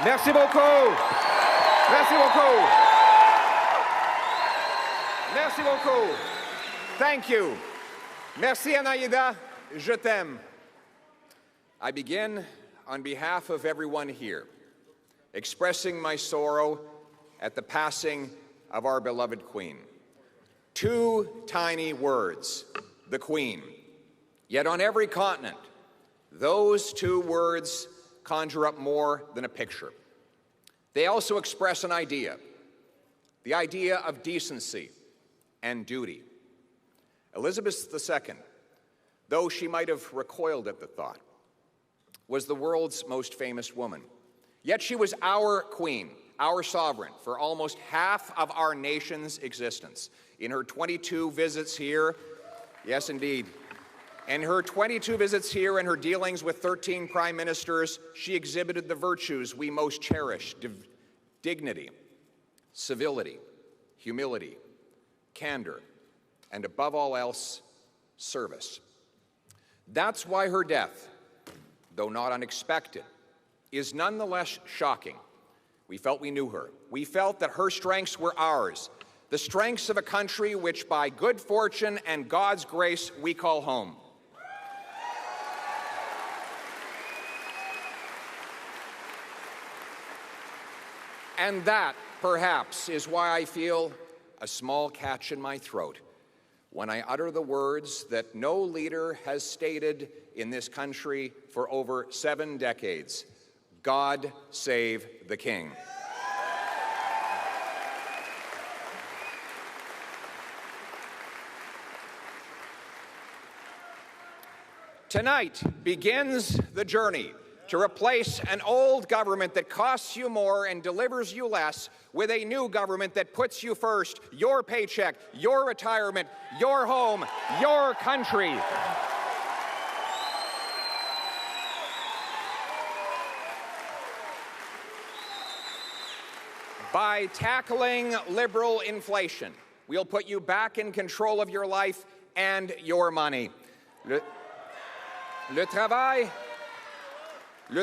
Merci beaucoup. Merci beaucoup. Merci beaucoup. Thank you. Merci, Anaïda. Je t'aime. I begin on behalf of everyone here, expressing my sorrow at the passing of our beloved Queen. Two tiny words, the Queen. Yet on every continent, those two words conjure up more than a picture. They also express an idea, the idea of decency and duty. Elizabeth II, though she might have recoiled at the thought, was the world's most famous woman. Yet she was our queen, our sovereign, for almost half of our nation's existence. In her 22 visits here, yes indeed, in her 22 visits here and her dealings with 13 prime ministers, she exhibited the virtues we most cherish: dignity, civility, humility, candor, and above all else, service. That's why her death, though not unexpected, is nonetheless shocking. We felt we knew her. We felt that her strengths were ours, the strengths of a country which by good fortune and God's grace we call home. And that, perhaps, is why I feel a small catch in my throat when I utter the words that no leader has stated in this country for over 7 decades: God save the King. Tonight begins the journey to replace an old government that costs you more and delivers you less with a new government that puts you first, your paycheck, your retirement, your home, your country. By tackling liberal inflation, we'll put you back in control of your life and your money. Le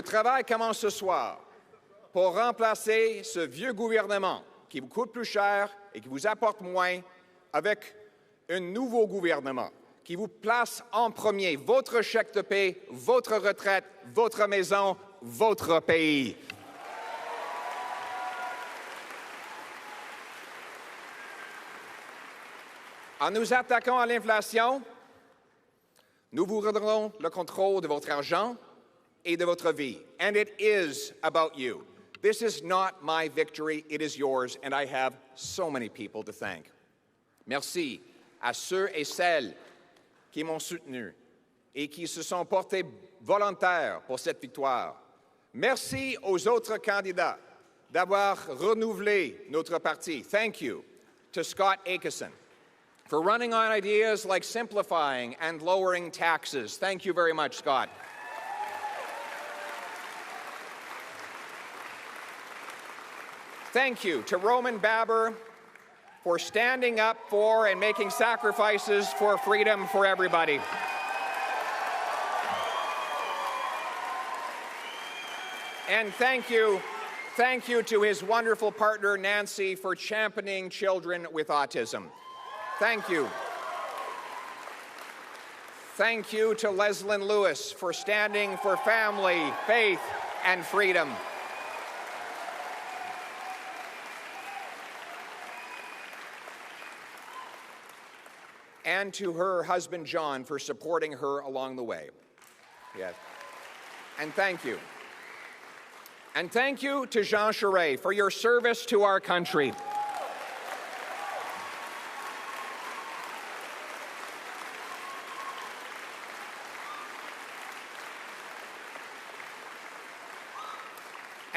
travail commence ce soir pour remplacer ce vieux gouvernement qui vous coûte plus cher et qui vous apporte moins avec un nouveau gouvernement qui vous place en premier votre chèque de paie, votre retraite, votre maison, votre pays. En nous attaquant à l'inflation, nous vous redonnerons le contrôle de votre argent et de votre vie. And it is about you. This is not my victory, it is yours, and I have so many people to thank. Merci à ceux et celles qui m'ont soutenu et qui se sont portés volontaires pour cette victoire. Merci aux autres candidats d'avoir renouvelé notre parti. Thank you to Scott Aitchison for running on ideas like simplifying and lowering taxes. Thank you very much, Scott. Thank you to Roman Baber for standing up for and making sacrifices for freedom for everybody. And thank you to his wonderful partner, Nancy, for championing children with autism. Thank you. Thank you to Leslyn Lewis for standing for family, faith, and freedom. And to her husband, John, for supporting her along the way. Yes. And thank you. And thank you to Jean Charest for your service to our country.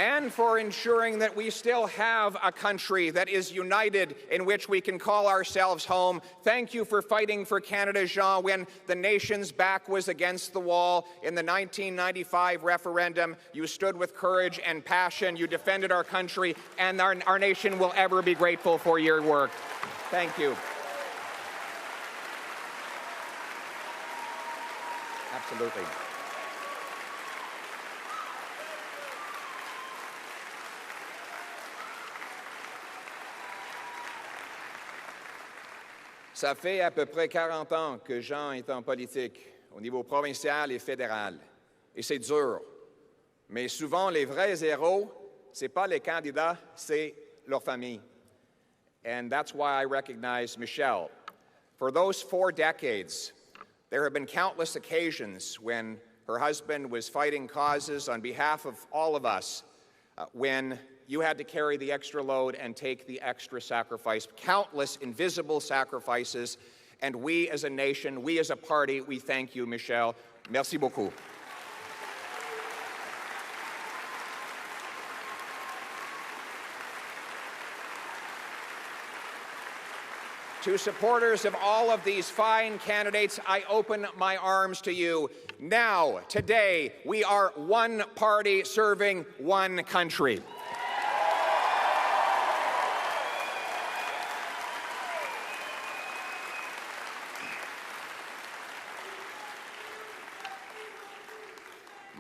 And for ensuring that we still have a country that is united, in which we can call ourselves home. Thank you for fighting for Canada, Jean, when the nation's back was against the wall in the 1995 referendum. You stood with courage and passion. You defended our country, and our nation will ever be grateful for your work. Thank you. Absolutely. Ça fait à peu près 40 ans que Jean est en politique, au niveau provincial et fédéral. Et c'est dur. Mais souvent, les vrais héros, ce n'est pas les candidats, c'est leur famille. And that's why I recognize Michelle. For those 4 decades, there have been countless occasions when her husband was fighting causes on behalf of all of us, when you had to carry the extra load and take the extra sacrifice, countless invisible sacrifices, and we as a nation, we as a party, we thank you, Michelle. Merci beaucoup. To supporters of all of these fine candidates, I open my arms to you. Now, today, we are one party serving one country.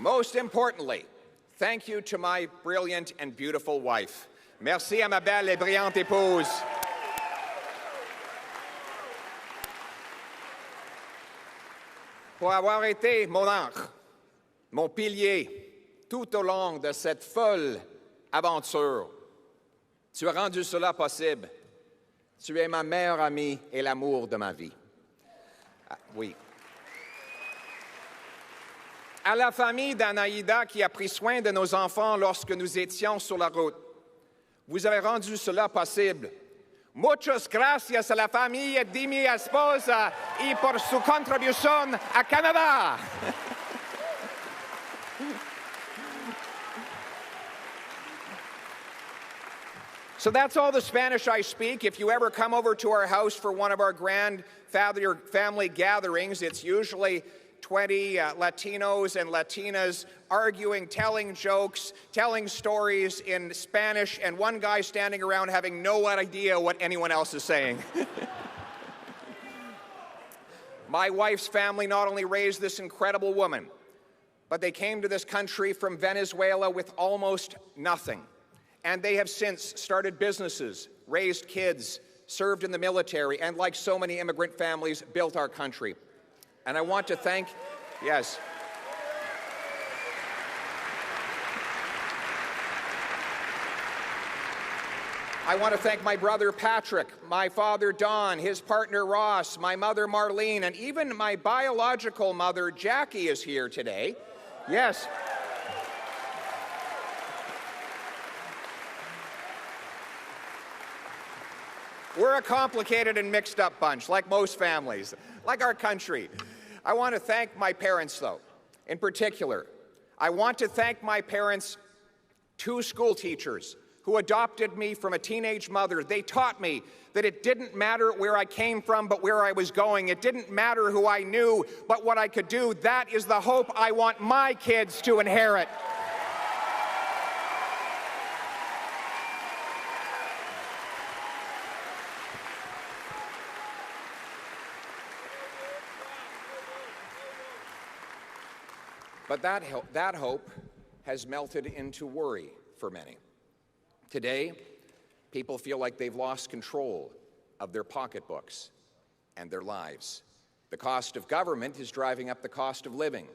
Most importantly, thank you to my brilliant and beautiful wife. Merci à ma belle et brillante épouse. Pour avoir été mon ancre, mon pilier, tout au long de cette folle aventure. Tu as rendu cela possible. Tu es ma meilleure amie et l'amour de ma vie. Ah, oui. À la famille d'Anaïda qui a pris soin de nos enfants lorsque nous étions sur la route, vous avez rendu cela possible. Muchas gracias a la familia de mi esposa y por su contribución a Canadá. So that's all the Spanish I speak. If you ever come over to our house for one of our grand family gatherings, it's usually 20 Latinos and Latinas arguing, telling jokes, telling stories in Spanish, and one guy standing around having no idea what anyone else is saying. My wife's family not only raised this incredible woman, but they came to this country from Venezuela with almost nothing. And they have since started businesses, raised kids, served in the military, and like so many immigrant families, built our country. And I want to thank, yes. I want to thank my brother Patrick, my father Don, his partner Ross, my mother Marlene, and even my biological mother Jackie is here today. Yes. We're a complicated and mixed up bunch, like most families, like our country. I want to thank my parents, though, in particular. I want to thank my parents, 2 school teachers who adopted me from a teenage mother. They taught me that it didn't matter where I came from, but where I was going. It didn't matter who I knew, but what I could do. That is the hope I want my kids to inherit. But that hope has melted into worry for many. Today, people feel like they've lost control of their pocketbooks and their lives. The cost of government is driving up the cost of living.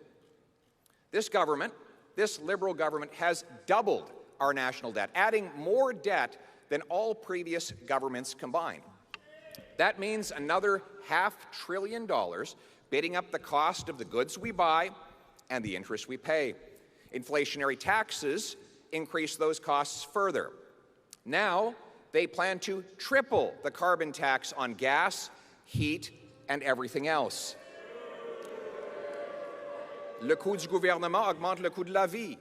This government, this Liberal government, has doubled our national debt, adding more debt than all previous governments combined. That means another $500 billion bidding up the cost of the goods we buy and the interest we pay. Inflationary taxes increase those costs further. Now, they plan to triple the carbon tax on gas, heat, and everything else. Le coût du gouvernement augmente le coût de la vie.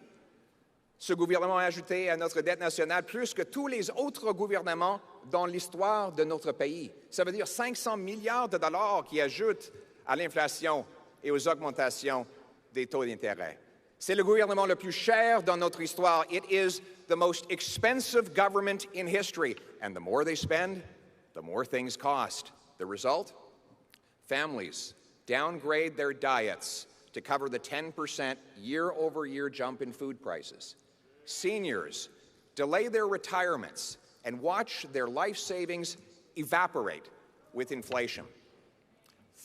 Ce gouvernement a ajouté à notre dette nationale plus que tous les autres gouvernements dans l'histoire de notre pays. Ça veut dire 500 milliards de dollars qui ajoutent à l'inflation et aux augmentations des taux d'intérêt. C'est le gouvernement le plus cher dans notre histoire. It is the most expensive government in history. And the more they spend, the more things cost. The result? Families downgrade their diets to cover the 10% year-over-year jump in food prices. Seniors delay their retirements and watch their life savings evaporate with inflation.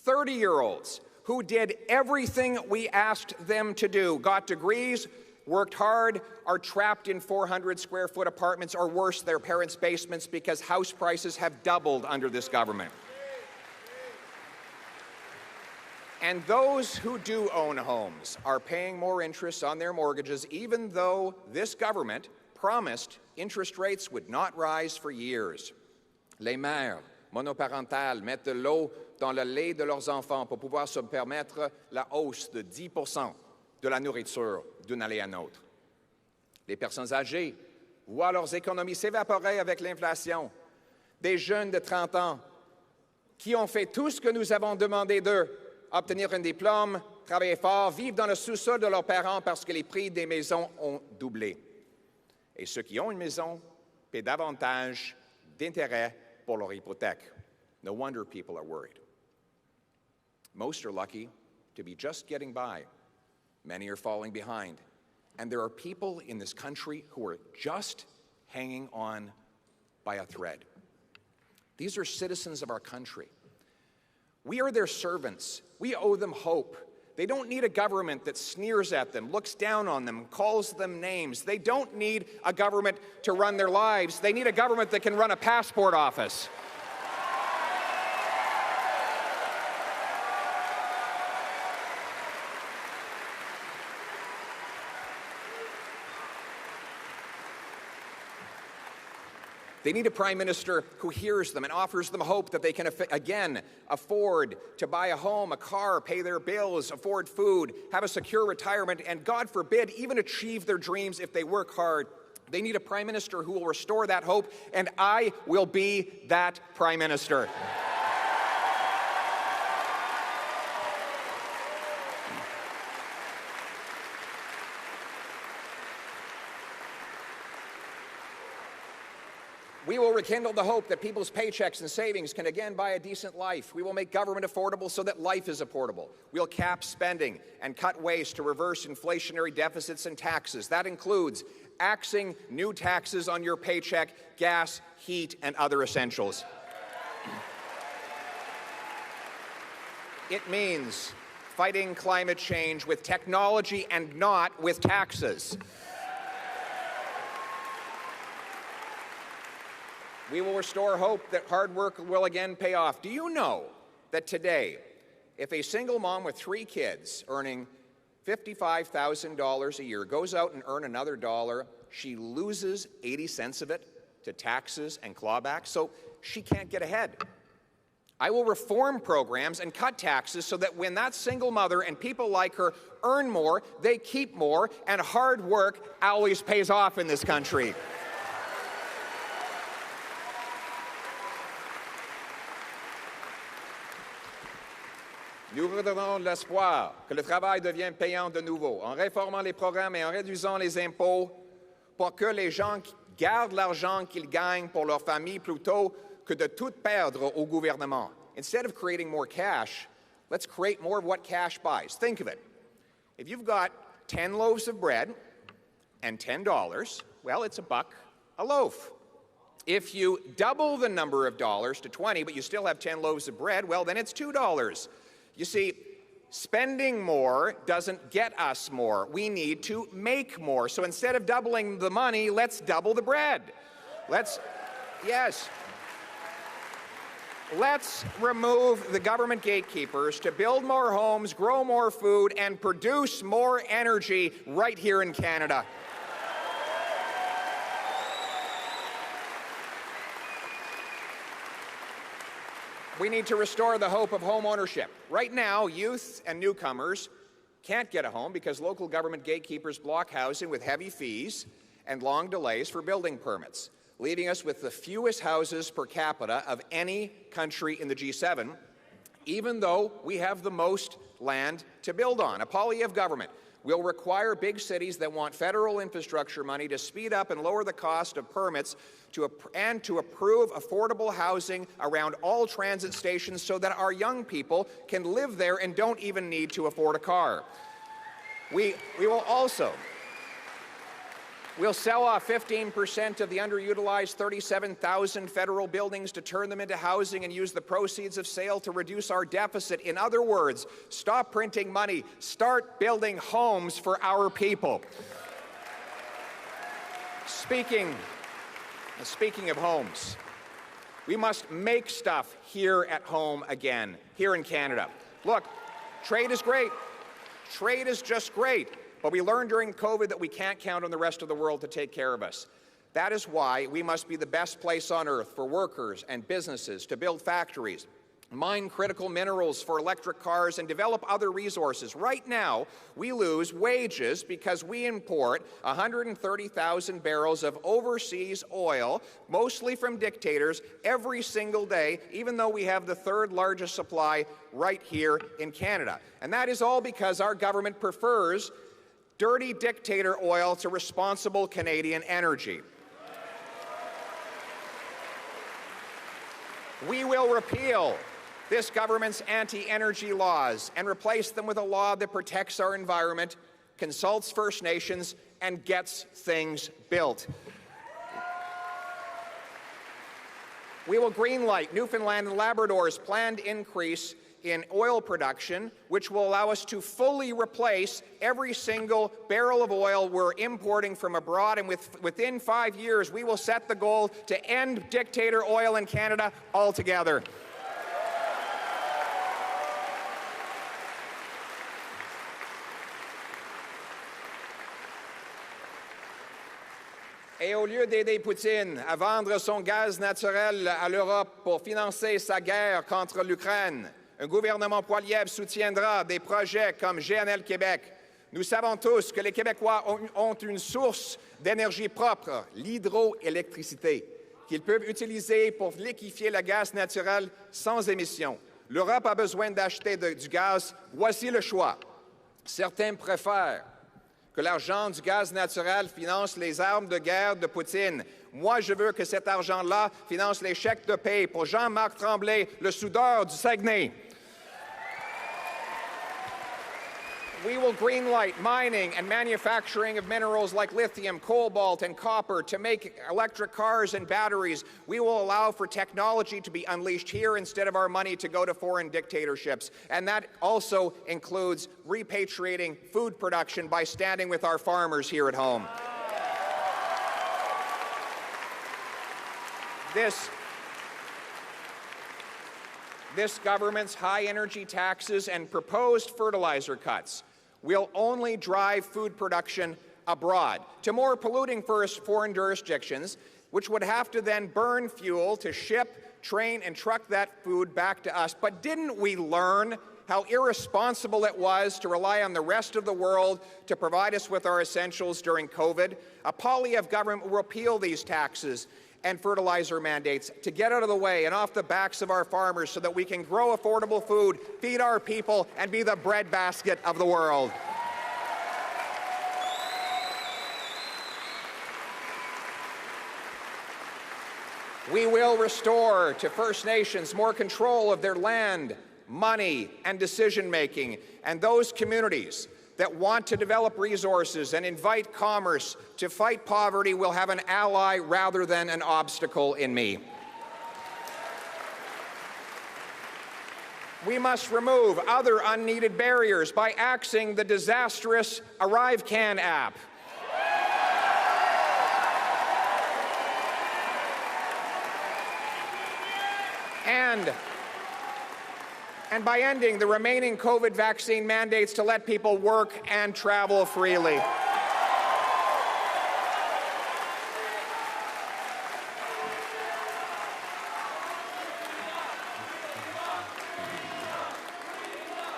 30-year-olds who did everything we asked them to do, got degrees, worked hard, are trapped in 400-square-foot apartments, or worse, their parents' basements, because house prices have doubled under this government. And those who do own homes are paying more interest on their mortgages, even though this government promised interest rates would not rise for years. Les mères monoparentales mettent de l'eau dans le lait de leurs enfants pour pouvoir se permettre la hausse de 10% de la nourriture d'une année à l'autre. Les personnes âgées voient leurs économies s'évaporer avec l'inflation. Des jeunes de 30 ans qui ont fait tout ce que nous avons demandé d'eux, obtenir un diplôme, travailler fort, vivent dans le sous-sol de leurs parents parce que les prix des maisons ont doublé. Et ceux qui ont une maison paient davantage d'intérêts pour leur hypothèque. No wonder people are worried. Most are lucky to be just getting by. Many are falling behind. And there are people in this country who are just hanging on by a thread. These are citizens of our country. We are their servants. We owe them hope. They don't need a government that sneers at them, looks down on them, calls them names. They don't need a government to run their lives. They need a government that can run a passport office. They need a prime minister who hears them and offers them hope that they can, again, afford to buy a home, a car, pay their bills, afford food, have a secure retirement, and, God forbid, even achieve their dreams if they work hard. They need a prime minister who will restore that hope, and I will be that prime minister. We will rekindle the hope that people's paychecks and savings can again buy a decent life. We will make government affordable so that life is affordable. We'll cap spending and cut waste to reverse inflationary deficits and taxes. That includes axing new taxes on your paycheck, gas, heat, and other essentials. It means fighting climate change with technology and not with taxes. We will restore hope that hard work will again pay off. Do you know that today, if a single mom with 3 kids earning $55,000 a year goes out and earns another dollar, she loses 80 cents of it to taxes and clawbacks, so she can't get ahead? I will reform programs and cut taxes so that when that single mother and people like her earn more, they keep more, and hard work always pays off in this country. Nous redonnons l'espoir que le travail devienne payant de nouveau, en réformant les programmes et en réduisant les impôts pour que les gens gardent l'argent qu'ils gagnent pour leur famille plutôt que de tout perdre au gouvernement. Instead of creating more cash, let's create more of what cash buys. Think of it. If you've got 10 loaves of bread and $10, well, it's $1 a loaf. If you double the number of dollars to 20, but you still have 10 loaves of bread, well, then it's $2. You see, spending more doesn't get us more. We need to make more. So instead of doubling the money, let's double the bread. Let's remove the government gatekeepers to build more homes, grow more food, and produce more energy right here in Canada. We need to restore the hope of home ownership. Right now, youth and newcomers can't get a home because local government gatekeepers block housing with heavy fees and long delays for building permits, leaving us with the fewest houses per capita of any country in the G7, even though we have the most land to build on. A Poilievre government will require big cities that want federal infrastructure money to speed up and lower the cost of permits and to approve affordable housing around all transit stations so that our young people can live there and don't even need to afford a car. We will also We'll sell off 15% of the underutilized 37,000 federal buildings to turn them into housing and use the proceeds of sale to reduce our deficit. In other words, stop printing money, start building homes for our people. Speaking of homes, we must make stuff here at home again, here in Canada. Look, trade is great. Trade is just great. But we learned during COVID that we can't count on the rest of the world to take care of us. That is why we must be the best place on earth for workers and businesses to build factories, mine critical minerals for electric cars, and develop other resources. Right now, we lose wages because we import 130,000 barrels of overseas oil, mostly from dictators, every single day, even though we have the third largest supply right here in Canada. And that is all because our government prefers dirty dictator oil to responsible Canadian energy. We will repeal this government's anti-energy laws and replace them with a law that protects our environment, consults First Nations, and gets things built. We will greenlight Newfoundland and Labrador's planned increase in oil production, which will allow us to fully replace every single barrel of oil we're importing from abroad, and within 5 years, we will set the goal to end dictator oil in Canada altogether. Et au lieu d'aider Poutine à vendre son gaz naturel à l'Europe pour financer sa guerre contre l'Ukraine, un gouvernement Poilievre soutiendra des projets comme GNL Québec. Nous savons tous que les Québécois ont une source d'énergie propre, l'hydroélectricité, qu'ils peuvent utiliser pour liquéfier le gaz naturel sans émission. L'Europe a besoin d'acheter du gaz. Voici le choix. Certains préfèrent que l'argent du gaz naturel finance les armes de guerre de Poutine. Moi, je veux que cet argent-là finance les chèques de paie pour Jean-Marc Tremblay, le soudeur du Saguenay. We will greenlight mining and manufacturing of minerals like lithium, cobalt, and copper to make electric cars and batteries. We will allow for technology to be unleashed here instead of our money to go to foreign dictatorships. And that also includes repatriating food production by standing with our farmers here at home. This government's high-energy taxes and proposed fertilizer cuts will only drive food production abroad to more polluting foreign jurisdictions, which would have to then burn fuel to ship, train, and truck that food back to us. But didn't we learn how irresponsible it was to rely on the rest of the world to provide us with our essentials during COVID? A Poilievre government will repeal these taxes and fertilizer mandates to get out of the way and off the backs of our farmers so that we can grow affordable food, feed our people, and be the breadbasket of the world. We will restore to First Nations more control of their land, money, and decision-making, and those communities that want to develop resources and invite commerce to fight poverty will have an ally rather than an obstacle in me. We must remove other unneeded barriers by axing the disastrous ArriveCAN app. And by ending the remaining COVID vaccine mandates to let people work and travel freely.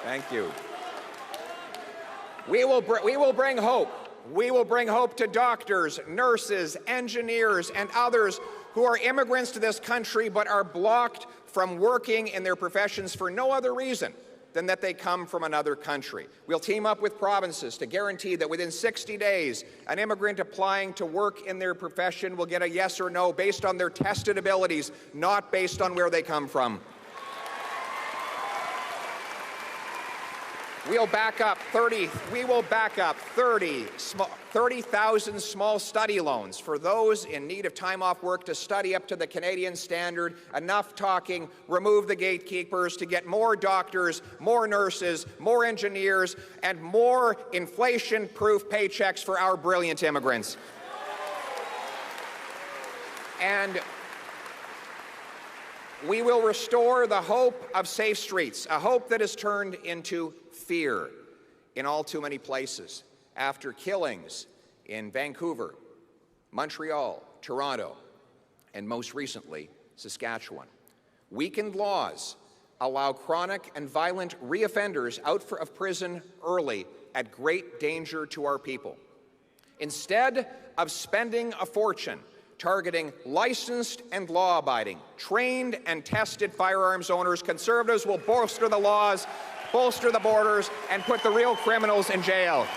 Thank you. We will bring hope. We will bring hope to doctors, nurses, engineers, and others who are immigrants to this country but are blocked from working in their professions for no other reason than that they come from another country. We'll team up with provinces to guarantee that within 60 days, an immigrant applying to work in their profession will get a yes or no based on their tested abilities, not based on where they come from. We will back up 30,000 small study loans for those in need of time off work to study up to the Canadian standard. Enough talking, remove the gatekeepers to get more doctors, more nurses, more engineers, and more inflation-proof paychecks for our brilliant immigrants. And we will restore the hope of safe streets, a hope that has turned into fear in all too many places after killings in Vancouver, Montreal, Toronto, and most recently, Saskatchewan. Weakened laws allow chronic and violent reoffenders out of prison early at great danger to our people. Instead of spending a fortune targeting licensed and law-abiding, trained and tested firearms owners, Conservatives will bolster the laws, bolster the borders, and put the real criminals in jail.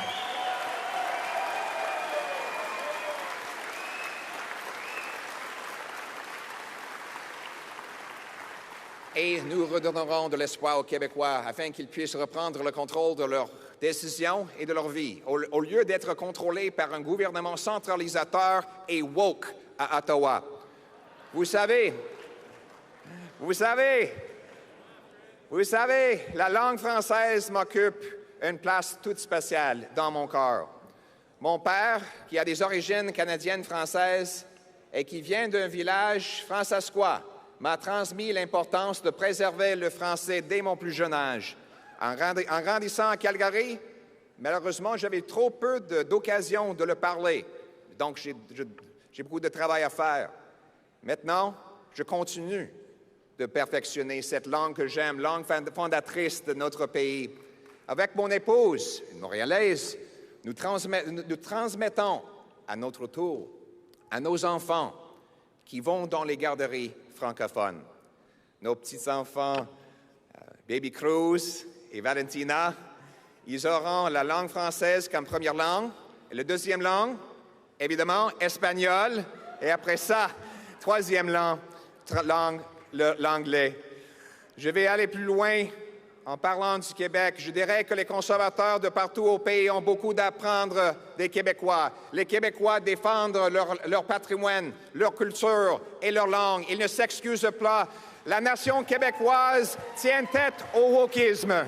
Et nous redonnerons de l'espoir aux Québécois afin qu'ils puissent reprendre le contrôle de leurs décisions et de leur vie, au lieu d'être contrôlés par un gouvernement centralisateur et woke à Ottawa. Vous savez, la langue française m'occupe une place toute spéciale dans mon cœur. Mon père, qui a des origines canadiennes françaises et qui vient d'un village francescois, m'a transmis l'importance de préserver le français dès mon plus jeune âge. En grandissant à Calgary, malheureusement, j'avais trop peu d'occasions de le parler. Donc, j'ai beaucoup de travail à faire. Maintenant, je continue de perfectionner cette langue que j'aime, langue fondatrice de notre pays. Avec mon épouse, une Montréalaise, nous transmettons à notre tour à nos enfants qui vont dans les garderies francophones. Nos petits-enfants, Baby Cruz et Valentina, ils auront la langue française comme première langue. Et la deuxième langue, évidemment, espagnol. Et après ça, troisième langue, l'anglais. Je vais aller plus loin en parlant du Québec. Je dirais que les conservateurs de partout au pays ont beaucoup d'apprendre des Québécois. Les Québécois défendent leur patrimoine, leur culture et leur langue. Ils ne s'excusent pas. La nation québécoise tient tête au wokisme.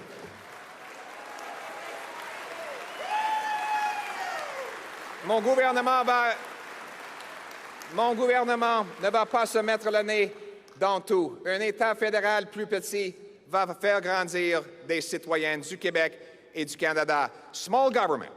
Mon gouvernement ne va pas se mettre le nez dans tout. Un État fédéral plus petit va faire grandir des citoyens du Québec et du Canada. Small government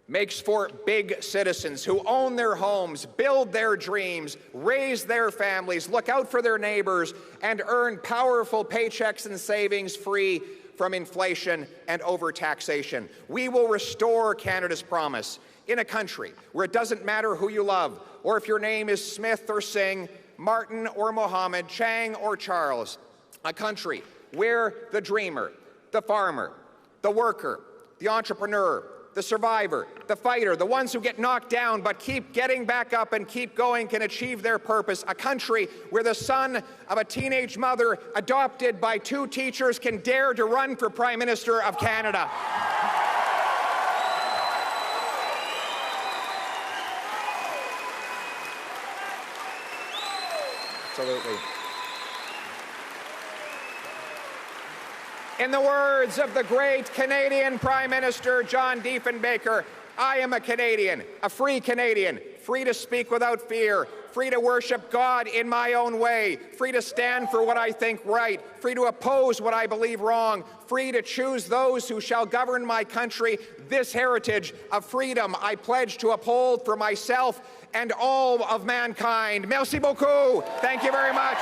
makes for big citizens who own their homes, build their dreams, raise their families, look out for their neighbors, and earn powerful paychecks and savings free from inflation and overtaxation. We will restore Canada's promise in a country where it doesn't matter who you love, or if your name is Smith or Singh, Martin or Mohammed, Chang or Charles. A country where the dreamer, the farmer, the worker, the entrepreneur, the survivor, the fighter, the ones who get knocked down but keep getting back up and keep going can achieve their purpose. A country where the son of a teenage mother adopted by two teachers can dare to run for Prime Minister of Canada. Absolutely. In the words of the great Canadian Prime Minister John Diefenbaker, I am a Canadian, a free Canadian, free to speak without fear, free to worship God in my own way, free to stand for what I think right, free to oppose what I believe wrong, free to choose those who shall govern my country. This heritage of freedom I pledge to uphold for myself and all of mankind. Merci beaucoup. Thank you very much.